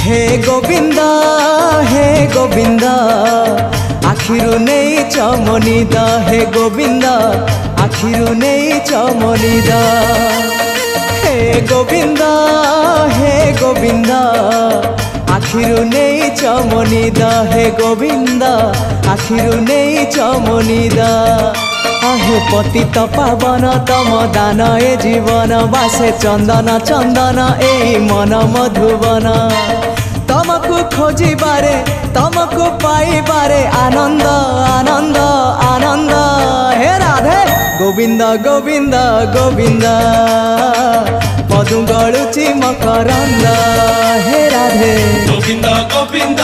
हे गोविंद आखिरु नहीं चमनिद हे गोविंद आखिरु नहीं चमनिद हे गोविंद आखिरु नहीं चमनिद हे गोविंद आखिरु नहीं चमनिद हे पतित पावन तम दान ए जीवन बासे चंदन चंदन ए मन मधुबन तमको खोजिबारे तमको पाइबारे आनंद आनंद आनंद हे राधे गोविंद गोविंद गोविंद मधु गलुची मकरंद हे राधे गोविंद गोविंद